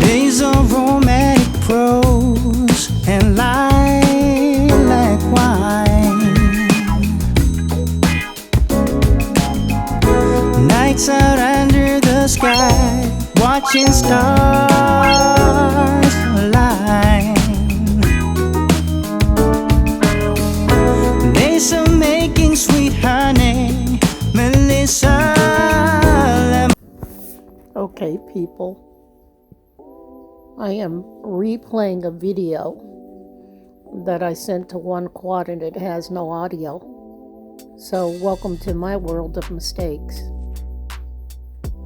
Days of romantic prose and lilac wine. Nights out under the sky, watching stars align. Days of making sweet honey, Melissa. Okay, people, I am replaying a video that I sent to one quad and it has no audio. So welcome to my world of mistakes.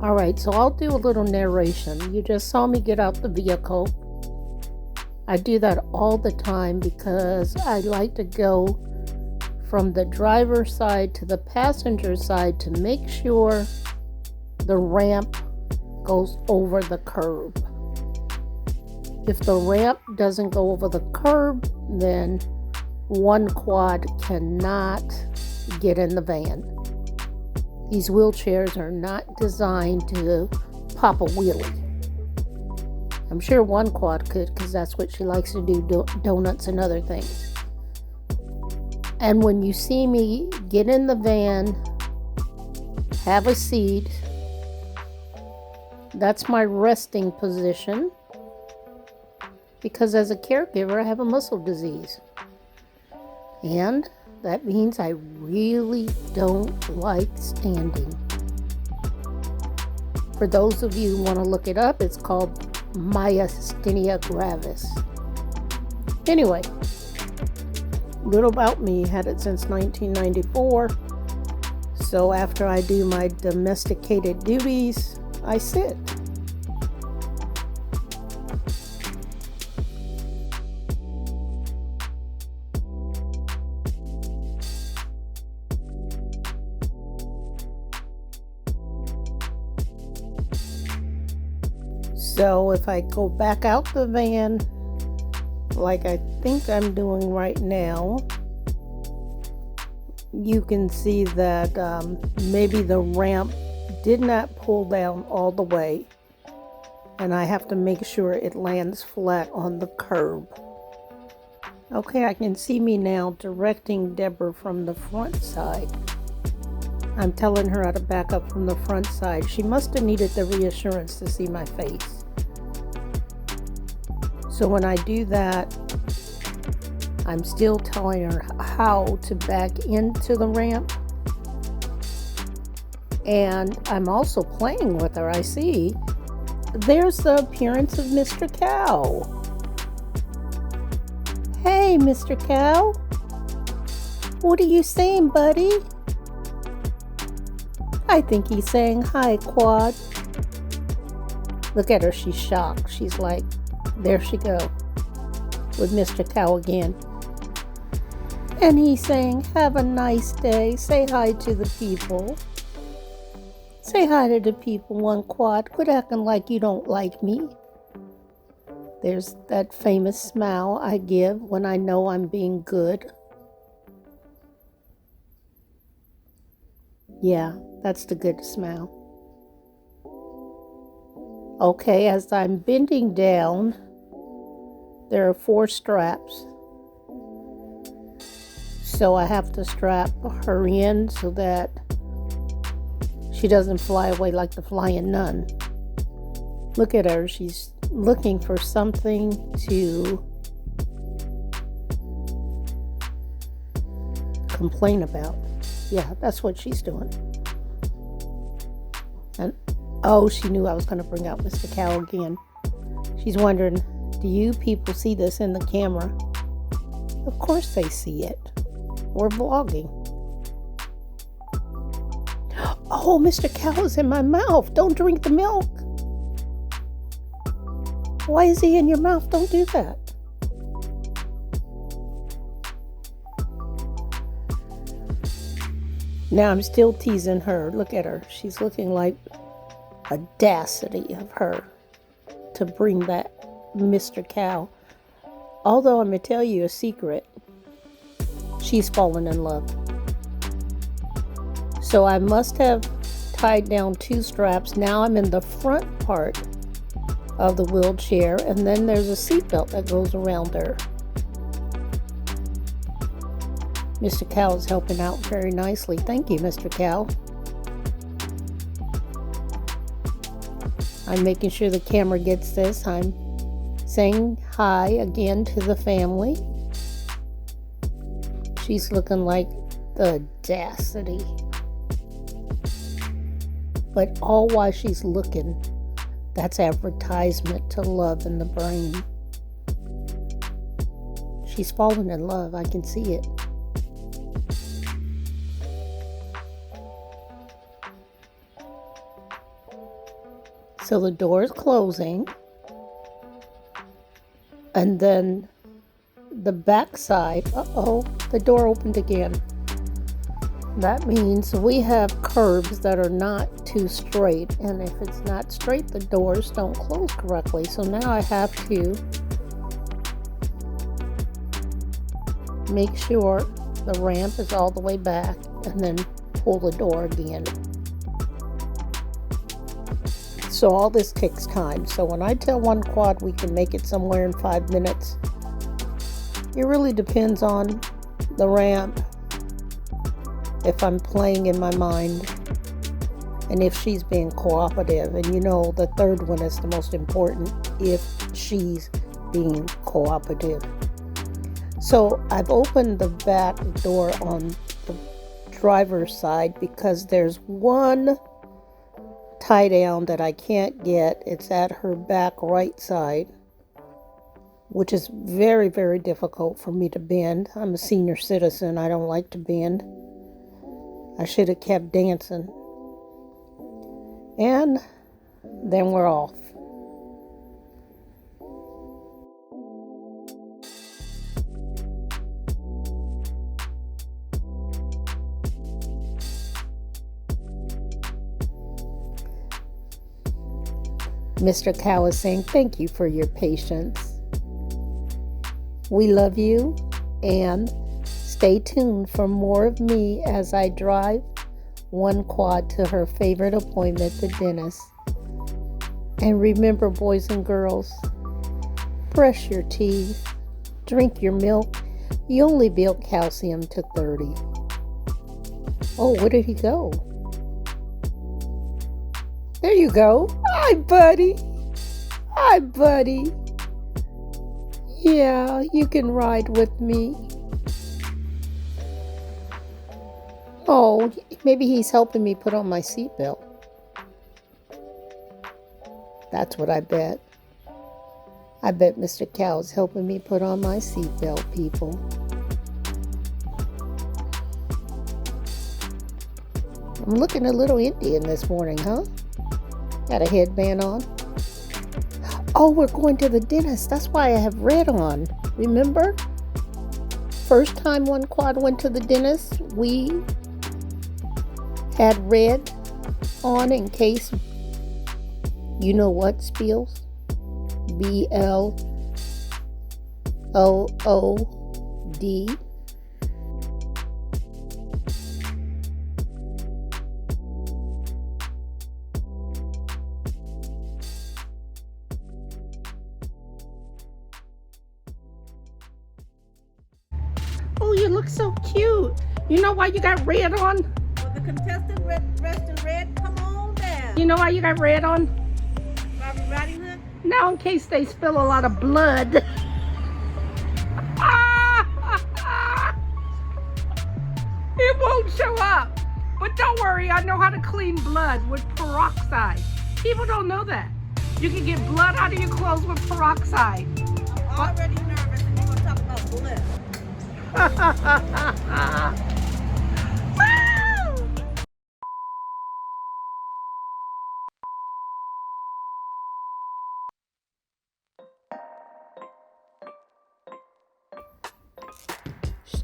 Alright, so I'll do a little narration. You just saw me get out the vehicle. I do that all the time because I like to go from the driver's side to the passenger side to make sure the ramp goes over the curb. If the ramp doesn't go over the curb, then one quad cannot get in the van. These wheelchairs are not designed to pop a wheelie. I'm sure one quad could, because that's what she likes to do, donuts and other things. And when you see me get in the van, have a seat, that's my resting position, because as a caregiver I have a muscle disease, and that means I really don't like standing. For those of you who want to look it up, it's called myasthenia gravis. Anyway, little about me, had it since 1994. So after I do my domesticated duties, I sit. So if I go back out the van, like I think I'm doing right now, you can see that maybe the ramp did not pull down all the way, and I have to make sure it lands flat on the curb. Okay, I can see me now directing Deborah from the front side. I'm telling her how to back up from the front side. She must have needed the reassurance to see my face. So when I do that, I'm still telling her how to back into the ramp. And I'm also playing with her. I see there's the appearance of Mr. Cow. Hey, Mr. Cow. What are you saying, buddy? I think he's saying hi, Quad. Look at her. She's shocked. She's like, there she go with Mr. Cow again. And he's saying, have a nice day. Say hi to the people. Say hi to the people, one quad. Quit acting like you don't like me. There's that famous smile I give when I know I'm being good. Yeah, that's the good smile. Okay, as I'm bending down, there are 4 straps. So I have to strap her in so that she doesn't fly away like the flying nun. Look at her. She's looking for something to complain about. Yeah, that's what she's doing. And oh, she knew I was going to bring out Mr. Cow again. She's wondering, do you people see this in the camera? Of course they see it. We're vlogging. Oh, Mr. Cow is in my mouth. Don't drink the milk. Why is he in your mouth? Don't do that. Now I'm still teasing her. Look at her. She's looking like audacity of her to bring that Mr. Cow. Although I'm going to tell you a secret. She's fallen in love. So I must have tied down 2 straps. Now I'm in the front part of the wheelchair, and then there's a seatbelt that goes around her. Mr. Cow is helping out very nicely. Thank you, Mr. Cow. I'm making sure the camera gets this. I'm saying hi again to the family. She's looking like the audacity. But all while she's looking, that's advertisement to love in the brain. She's fallen in love. I can see it. So the door is closing. And then the back side, the door opened again. That means we have curbs that are not too straight, and if it's not straight, the doors don't close correctly. So now I have to make sure the ramp is all the way back and then pull the door again. So all this takes time. So when I tell one quad we can make it somewhere in 5 minutes, it really depends on the ramp, if I'm playing in my mind, and if she's being cooperative. And you know, the third one is the most important, if she's being cooperative. So I've opened the back door on the driver's side because there's one tie down that I can't get. It's at her back right side, which is very, very difficult for me to bend. I'm a senior citizen. I don't like to bend. I should have kept dancing. And then we're off. Mr. Cow is saying thank you for your patience. We love you, and stay tuned for more of me as I drive one quad to her favorite appointment, the dentist. And remember, boys and girls, brush your teeth, drink your milk. You only build calcium to 30. Oh, where did he go? There you go. Hi, buddy. Hi, buddy. Yeah, you can ride with me. Oh, maybe he's helping me put on my seatbelt. That's what I bet. I bet Mr. Cow's helping me put on my seatbelt, people. I'm looking a little Indian this morning, huh? Got a headband on. Oh, we're going to the dentist. That's why I have red on. Remember? First time one quad went to the dentist, we had red on in case you know what spills. BLOOD. Oh, you look so cute. You know why you got red on? Well, the contestant dressed in red, come on down. You know why you got red on? Barbara Riding Hood? Now in case they spill a lot of blood. It won't show up. But don't worry, I know how to clean blood with peroxide. People don't know that. You can get blood out of your clothes with peroxide. I'm already nervous and you're going to talk about blood.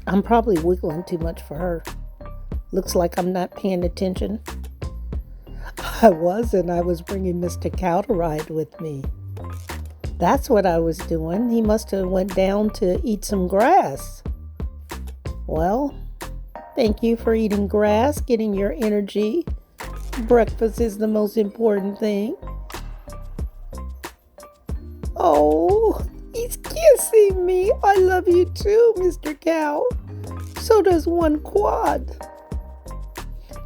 I'm probably wiggling too much for her. Looks like I'm not paying attention. I was, and I was bringing Mr. Cow to ride with me. That's what I was doing. He must have went down to eat some grass. Well, thank you for eating grass, getting your energy Breakfast is the most important thing. Oh, he's kissing me. I love you too, Mr. Cow. So does one quad.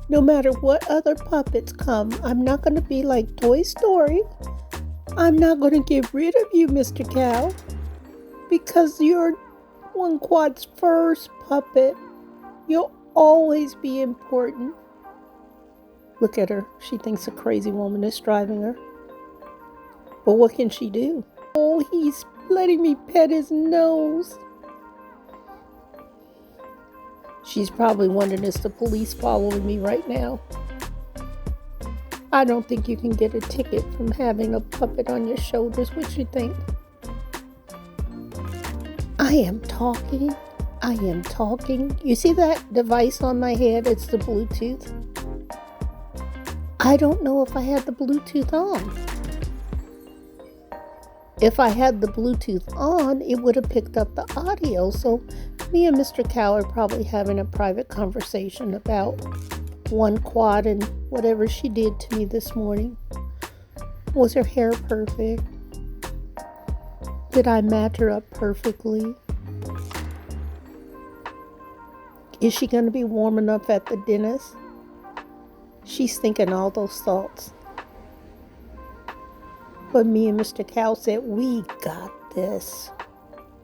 No matter what other puppets come, I'm not going to be like Toy Story. I'm not going to get rid of you, Mr. Cow, because you're one quad's first puppet. You'll always be important. Look at her. She thinks a crazy woman is driving her. But what can she do? Oh, he's letting me pet his nose. She's probably wondering, is the police following me right now? I don't think you can get a ticket from having a puppet on your shoulders. What you think? I am talking. I am talking. You see that device on my head? It's the Bluetooth. I don't know if I had the Bluetooth on. If I had the Bluetooth on, it would have picked up the audio. So me and Mr. Cow are probably having a private conversation about one quad and whatever she did to me this morning. Was her hair perfect? Did I match her up perfectly? Is she going to be warm enough at the dentist? She's thinking all those thoughts. But me and Mr. Cow said, we got this.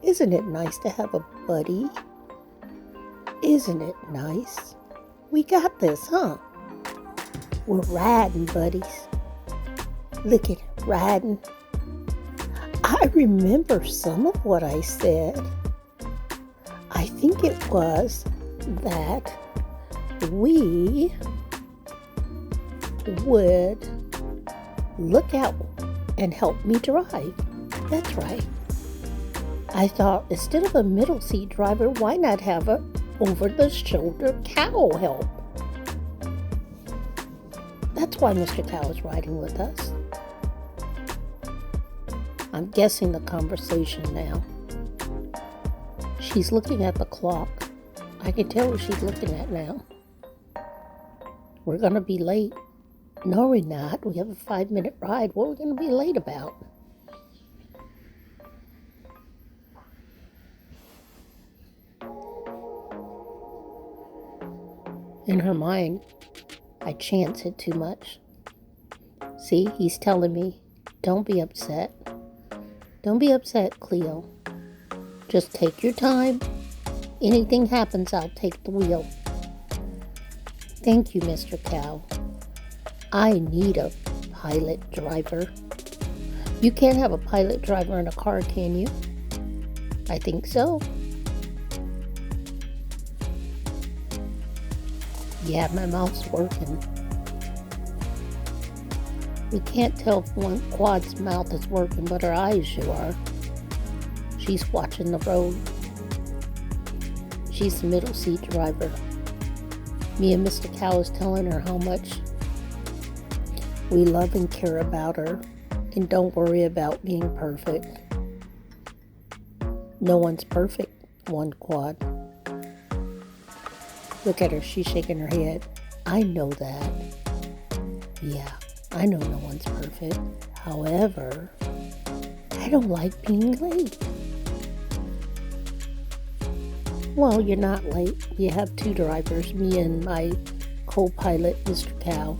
Isn't it nice to have a buddy? Isn't it nice? We got this, huh? We're riding, buddies. Look at it, riding. I remember some of what I said. I think it was that we would look out and help me drive. That's right. I thought instead of a middle seat driver, why not have a over-the-shoulder cow help? That's why Mr. Cow is riding with us. I'm guessing the conversation now. She's looking at the clock. I can tell what she's looking at now. We're going to be late. No, we're not. We have a 5-minute ride. What are we going to be late about? In her mind, I chance it too much. See, he's telling me, don't be upset. Don't be upset, Cleo. Just take your time. Anything happens, I'll take the wheel. Thank you, Mr. Cow. I need a pilot driver. You can't have a pilot driver in a car, can you? I think so. Yeah, my mouth's working. We can't tell if one quad's mouth is working, but her eyes sure are. She's watching the road. She's the middle seat driver. Me and Mr. Cow is telling her how much we love and care about her, and don't worry about being perfect. No one's perfect, one quad. Look at her, she's shaking her head. I know that. Yeah, I know no one's perfect. However, I don't like being late. Well, you're not late. You have two drivers, me and my co-pilot, Mr. Cow.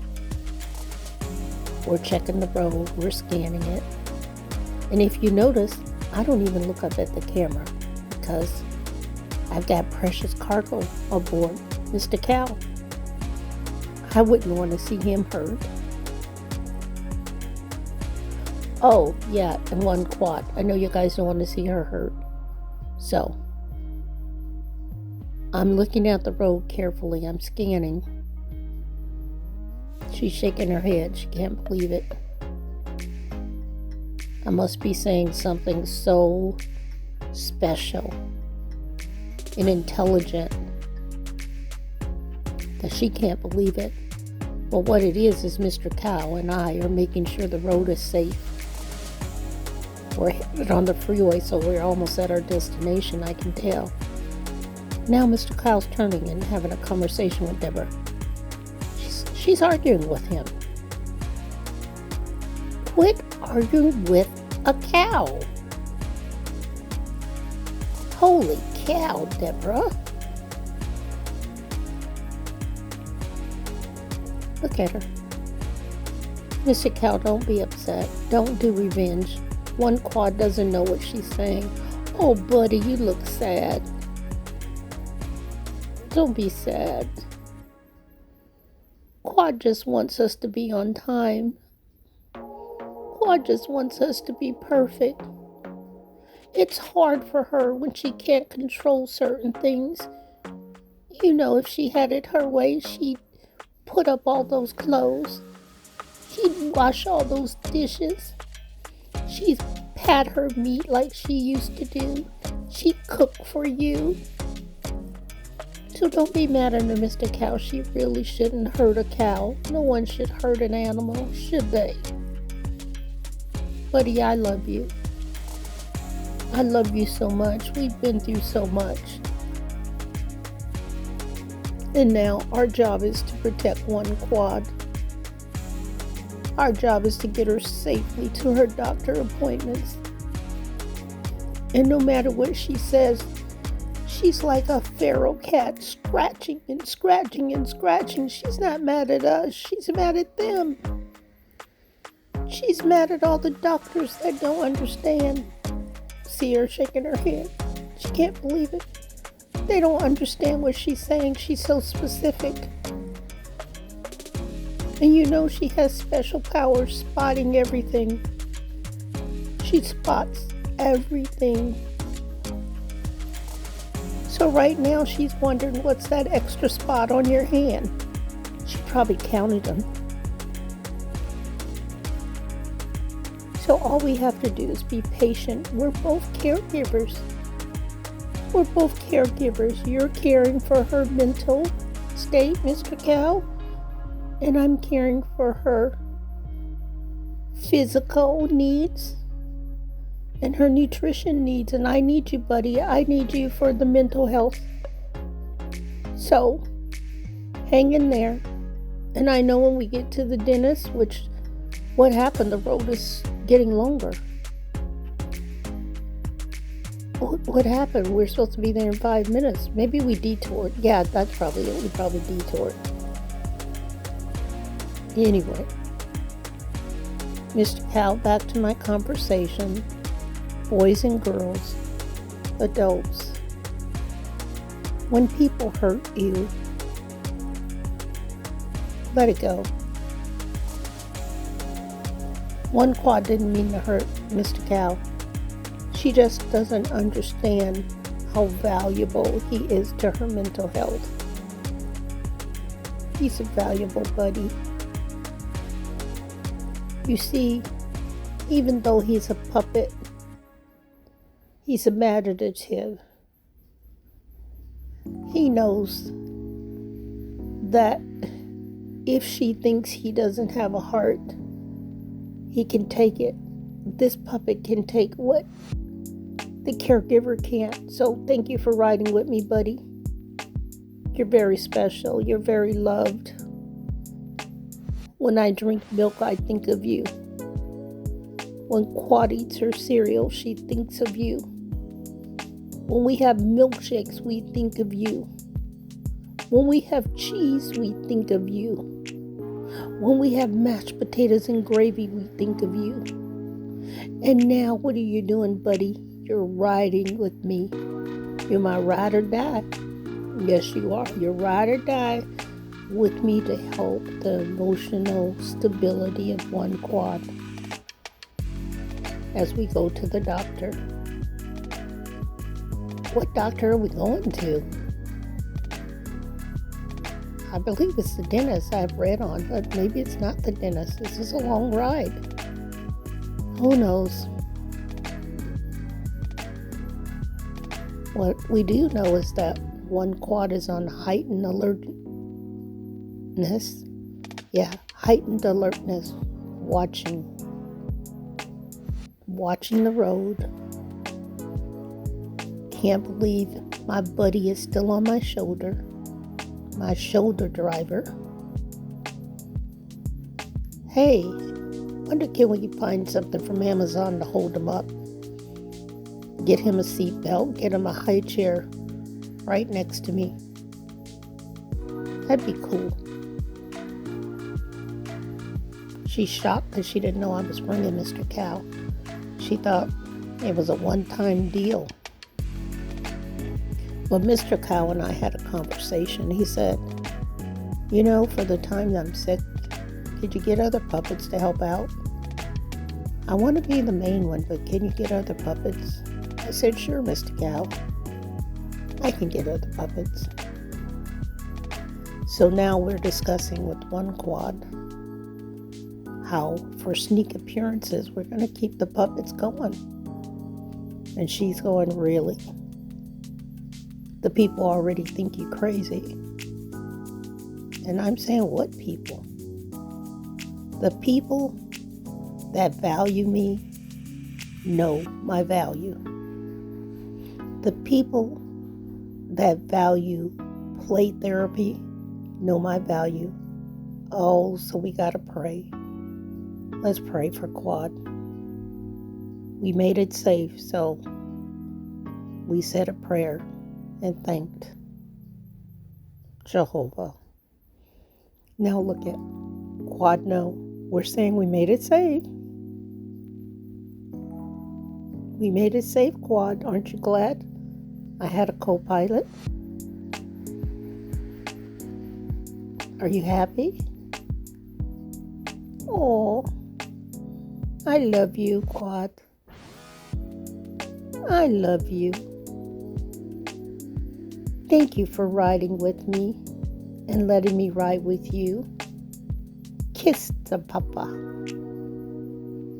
We're checking the road, we're scanning it. And if you notice, I don't even look up at the camera because I've got precious cargo aboard Mr. Cow. I wouldn't want to see him hurt. Oh, yeah, and one quad. I know you guys don't want to see her hurt. So, I'm looking at the road carefully. I'm scanning. She's shaking her head. She can't believe it. I must be saying something so special and intelligent that she can't believe it. But what it is Mr. Cow and I are making sure the road is safe. We're headed on the freeway, so we're almost at our destination, I can tell. Now Mr. Cow's turning and having a conversation with Deborah. She's arguing with him. Quit arguing with a cow. Holy cow, Deborah. Look at her. Mr. Cow, don't be upset. Don't do revenge. One quad doesn't know what she's saying. Oh, buddy, you look sad. Don't be sad. Quad just wants us to be on time. Quad just wants us to be perfect. It's hard for her when she can't control certain things. You know, if she had it her way, she'd put up all those clothes. She'd wash all those dishes. She'd pat her meat like she used to do. She'd cook for you. So don't be mad at her, Mr. Cow. She really shouldn't hurt a cow. No one should hurt an animal, should they? Buddy, I love you. I love you so much. We've been through so much. And now our job is to protect one quad. Our job is to get her safely to her doctor appointments. And no matter what she says, she's like a feral cat, scratching and scratching and scratching. She's not mad at us. She's mad at them. She's mad at all the doctors that don't understand. See her shaking her head. She can't believe it. They don't understand what she's saying. She's so specific. And you know she has special powers spotting everything. She spots everything. So right now she's wondering, what's that extra spot on your hand? She probably counted them. So all we have to do is be patient. We're both caregivers. We're both caregivers. You're caring for her mental state, Mr. Cow, and I'm caring for her physical needs and her nutrition needs. And I need you, buddy. I need you for the mental health. So hang in there. And I know when we get to the dentist, which what happened, the road is getting longer. What happened? We're supposed to be there in 5 minutes. Maybe we detoured. Yeah, that's probably it. We probably detoured. Anyway, Mr. Cow, back to my conversation. Boys and girls, adults. When people hurt you, let it go. One quad didn't mean to hurt Mr. Cow. She just doesn't understand how valuable he is to her mental health. He's a valuable buddy. You see, even though he's a puppet, he's imaginative. He knows that if she thinks he doesn't have a heart, he can take it. This puppet can take what the caregiver can't. So thank you for riding with me, buddy. You're very special. You're very loved. When I drink milk, I think of you. When Quad eats her cereal, she thinks of you. When we have milkshakes, we think of you. When we have cheese, we think of you. When we have mashed potatoes and gravy, we think of you. And now, what are you doing, buddy? You're riding with me. You're my ride or die. Yes, you are. You're ride or die with me to help the emotional stability of one quad as we go to the doctor. What doctor are we going to? I believe it's the dentist I've read on, but maybe it's not the dentist. This is a long ride. Who knows? What we do know is that one quad is on heightened alertness. Yeah, heightened alertness. Watching the road. Can't believe my buddy is still on my shoulder. My shoulder driver. Hey, wonder can we find something from Amazon to hold him up? Get him a seat belt, get him a high chair right next to me. That'd be cool. She's shocked because she didn't know I was bringing Mr. Cow. She thought it was a one-time deal. But Mr. Cow and I had a conversation. He said, you know, for the time I'm sick, could you get other puppets to help out? I want to be the main one, but can you get other puppets? I said, sure, Mr. Cow. I can get other puppets. So now we're discussing with one quad how for sneak appearances we're going to keep the puppets going. And she's going, really? The people already think you crazy. And I'm saying, what people? The people that value me know my value. The people that value play therapy know my value. Oh, so we gotta pray. Let's pray for Quad. We made it safe, so we said a prayer and thanked Jehovah. Now look at Quad. No, we're saying we made it safe. We made it safe, Quad. Aren't you glad? I had a co-pilot. Are you happy? Oh, I love you, Quad. I love you. Thank you for riding with me and letting me ride with you. Kiss the papa.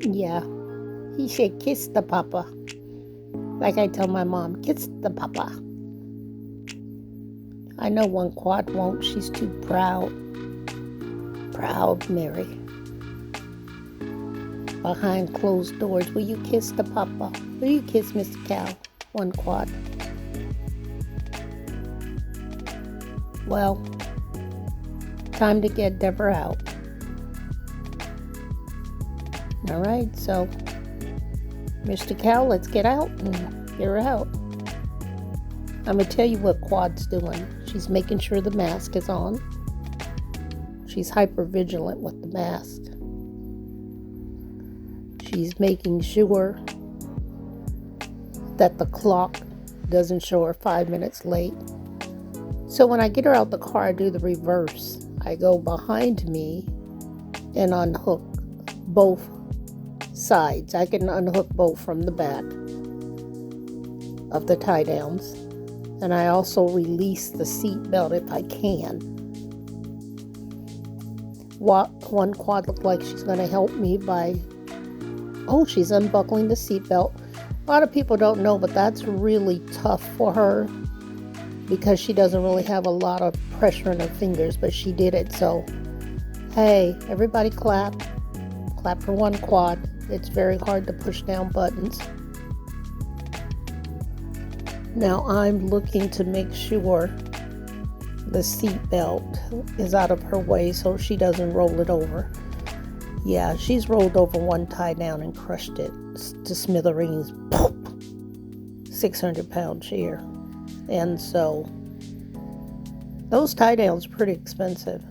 Yeah, he said kiss the papa. Like I tell my mom, kiss the papa. I know one Quad won't. She's too proud. Proud Mary. Behind closed doors, will you kiss the papa? Will you kiss Mr. Cow? One Quad. Well, time to get Deborah out. All right, so Mr. Cow, let's get out and get her out. I'm going to tell you what Quad's doing. She's making sure the mask is on. She's hyper vigilant with the mask. She's making sure that the clock doesn't show her 5 minutes late. So when I get her out the car, I do the reverse. I go behind me and unhook both sides. I can unhook both from the back of the tie downs. And I also release the seat belt if I can. One Quad looked like she's going to help me by, she's unbuckling the seat belt. A lot of people don't know, but that's really tough for her because she doesn't really have a lot of pressure in her fingers, but she did it. So, hey, everybody clap. Clap for one Quad. It's very hard to push down buttons. Now I'm looking to make sure the seat belt is out of her way so she doesn't roll it over. Yeah, she's rolled over one tie down and crushed it to smithereens. 600-pound chair. And so those tie downs are pretty expensive.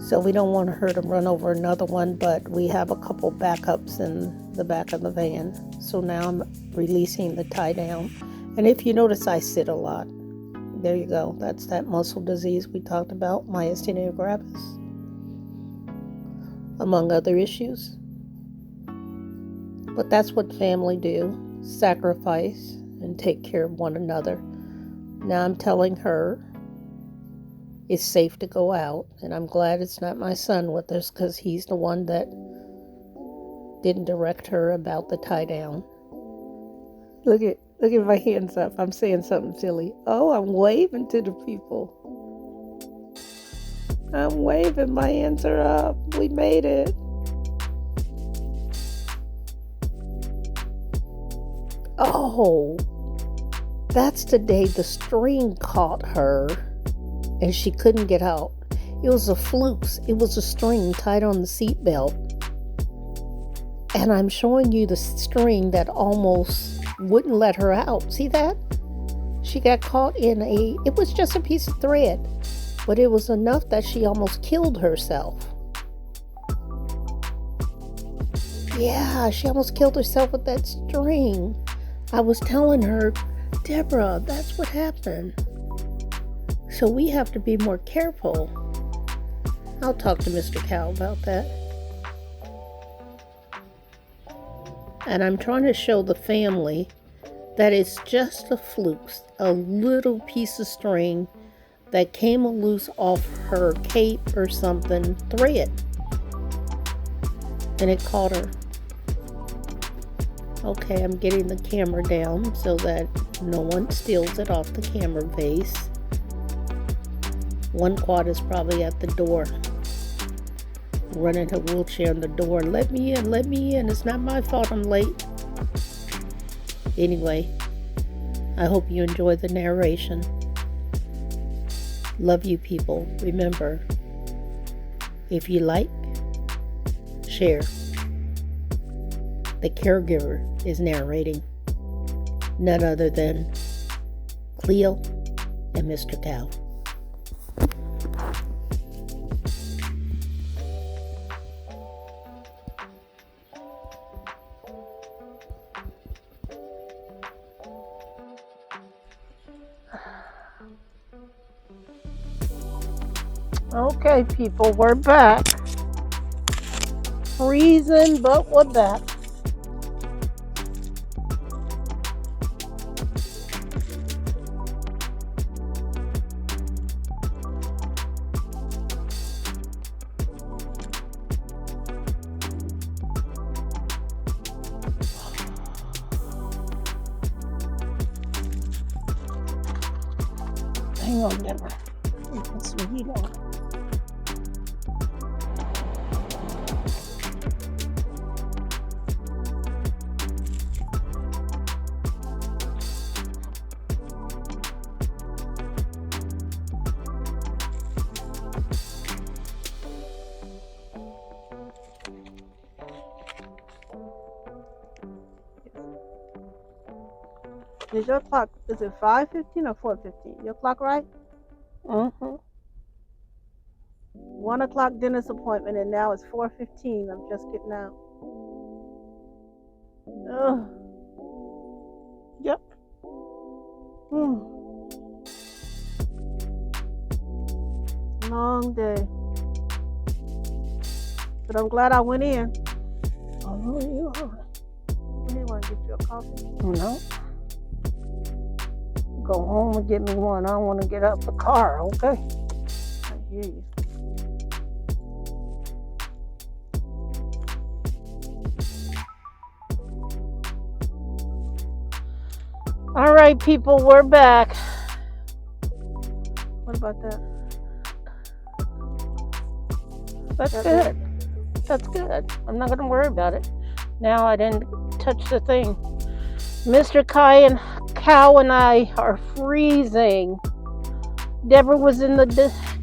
So we don't want her to run over another one, but we have a couple backups in the back of the van. So now I'm releasing the tie down. And if you notice, I sit a lot. There you go. That's that muscle disease we talked about, myasthenia gravis, among other issues. But that's what family do, sacrifice and take care of one another. Now I'm telling her it's safe to go out, and I'm glad it's not my son with us because he's the one that didn't direct her about the tie down. Look at my hands up. I'm saying something silly. Oh, I'm waving to the people. I'm waving. My hands are up. We made it. Oh, that's the day the string caught her and she couldn't get out. It was a flukes. It was a string tied on the seat belt. And I'm showing you the string that almost wouldn't let her out. See that? She got caught in it was just a piece of thread, but it was enough that she almost killed herself. Yeah, she almost killed herself with that string. I was telling her, Deborah, that's what happened. So we have to be more careful. I'll talk to Mr. Cow about that. And I'm trying to show the family that it's just a fluke, a little piece of string that came loose off her cape or something, thread. And it caught her. Okay, I'm getting the camera down so that no one steals it off the camera base. One quad is probably at the door, running her wheelchair in the door. Let me in. It's not my fault I'm late. Anyway, I hope you enjoy the narration. Love you people. Remember, if you like, share. The caregiver is narrating. None other than Cleo and Mr. Cow. Okay, people, we're back. Freezing, but we're back. Hang on, Deborah. You can see heat on. Is your clock, is it 5:15 or 4:15? Your clock right? Mm-hmm. 1 o'clock dentist appointment and now it's 4:15. I'm just getting out. Ugh. Yep. Long day. But I'm glad I went in. Oh, you are. What do you want to get you a coffee? No. Go home and get me one. I don't want to get out the car, okay? I hear you. All right, people, we're back. What about that? That's good. That's good. I'm not going to worry about it. Now I didn't touch the thing. Mr. Cow and I are freezing. Deborah was in the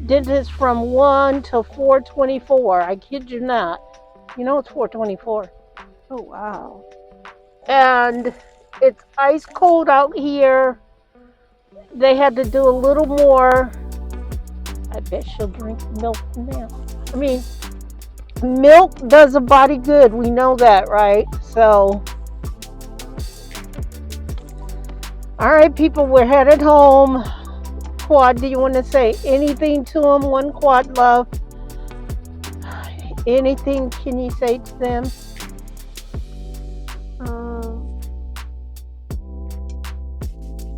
dentist from 1 to 4:24. I kid you not. You know it's 4:24. Oh, wow. And it's ice cold out here. They had to do a little more. I bet she'll drink milk now. I mean, milk does a body good. We know that, right? So, all right, people, we're headed home. Quad, do you want to say anything to them? One quad love. Anything can you say to them?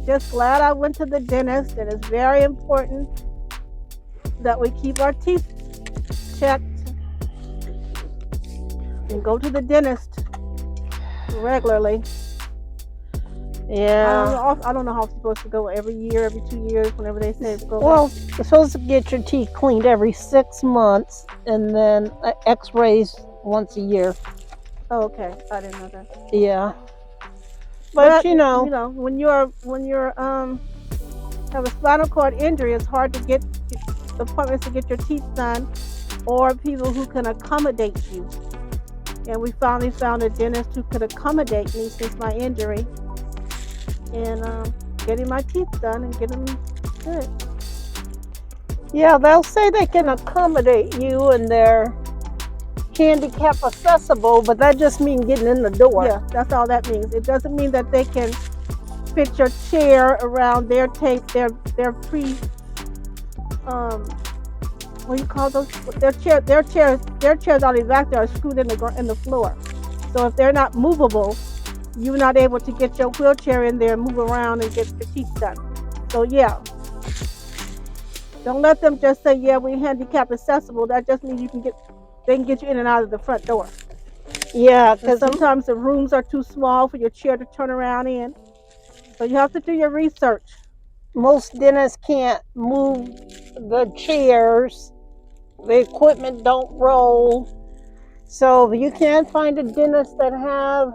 Just glad I went to the dentist, and it's very important that we keep our teeth checked and go to the dentist regularly. Yeah. I don't know how I'm supposed to go every year, every 2 years, whenever they say go. Well, you're supposed to get your teeth cleaned every 6 months, and then x-rays once a year. Oh, okay. I didn't know that. Yeah. But you know, when you're have a spinal cord injury, it's hard to get appointments to get your teeth done, or people who can accommodate you. And we finally found a dentist who could accommodate me since my injury, and getting my teeth done and getting them good. Yeah, they'll say they can accommodate you and they're handicap accessible, but that just means getting in the door. Yeah, that's all that means. It doesn't mean that they can fit your chair around their pre what do you call those? Their chairs already back there are screwed in the floor. So if they're not movable, you're not able to get your wheelchair in there and move around and get your teeth done. So yeah. Don't let them just say, yeah, we're handicap accessible. That just means they can get you in and out of the front door. Yeah, because sometimes the rooms are too small for your chair to turn around in. So you have to do your research. Most dentists can't move the chairs. The equipment don't roll. So if you can't find a dentist that have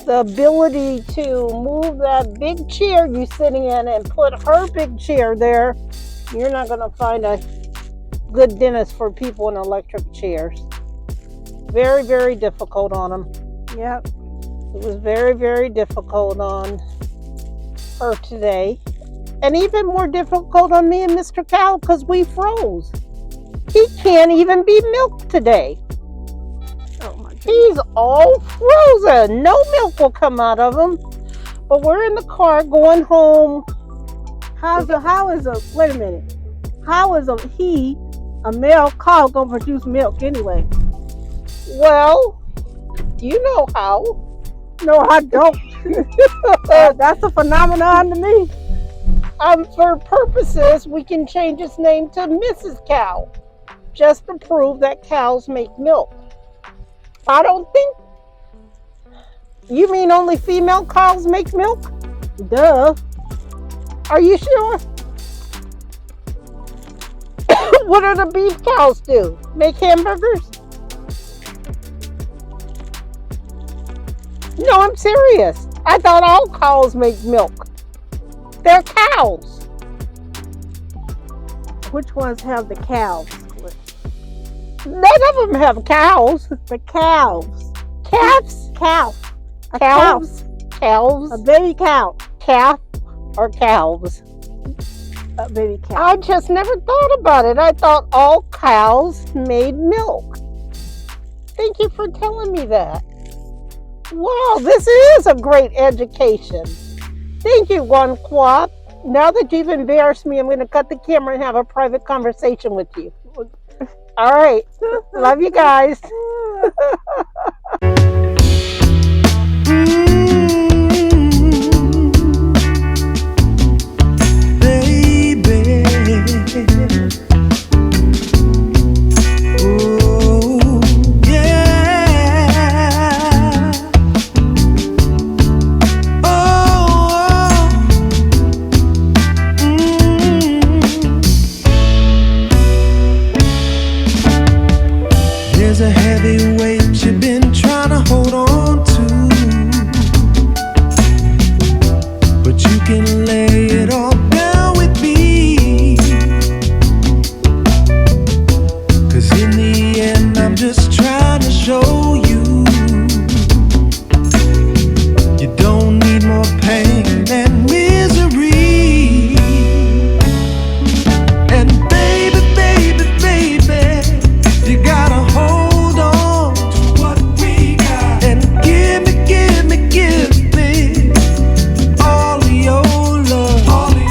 the ability to move that big chair you're sitting in and put her big chair there, you're not going to find a good dentist for people in electric chairs. Very, very difficult on them. Yep. It was very, very difficult on her today. And even more difficult on me and Mr. Cow because we froze. He can't even be milked today. Oh my goodness. He's all frozen. No milk will come out of him. But we're in the car going home. Wait a minute. How is a male cow gonna produce milk anyway? Well, you know how. No, I don't. That's a phenomenon to me. For purposes, we can change his name to Mrs. Cow, just to prove that cows make milk. I don't think. You mean only female cows make milk? Duh. Are you sure? What do the beef cows do? Make hamburgers? No, I'm serious. I thought all cows make milk. They're cows. Which ones have the calves? None of them have cows. The calves. Calves? Calf. A Calves? calf. Calves? A baby cow. Calf or calves? A baby cow. I just never thought about it. I thought all cows made milk. Thank you for telling me that. Wow, this is a great education. Thank you, One Quad. Now that you've embarrassed me, I'm going to cut the camera and have a private conversation with you. All right. Love you guys. Baby. Oh, yeah. Oh, There's a heavy weight you've been trying to hold on to, but you can lay it all down with me, 'cause in the end I'm just trying to show you you don't need more pain and misery. And baby, baby, baby, you gotta hold on to what we got and give me all of your love, all of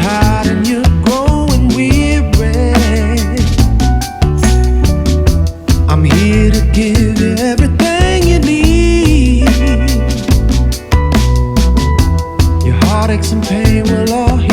tired and you're growing weary, I'm here to give you everything you need. Your heartaches and pain will all heal.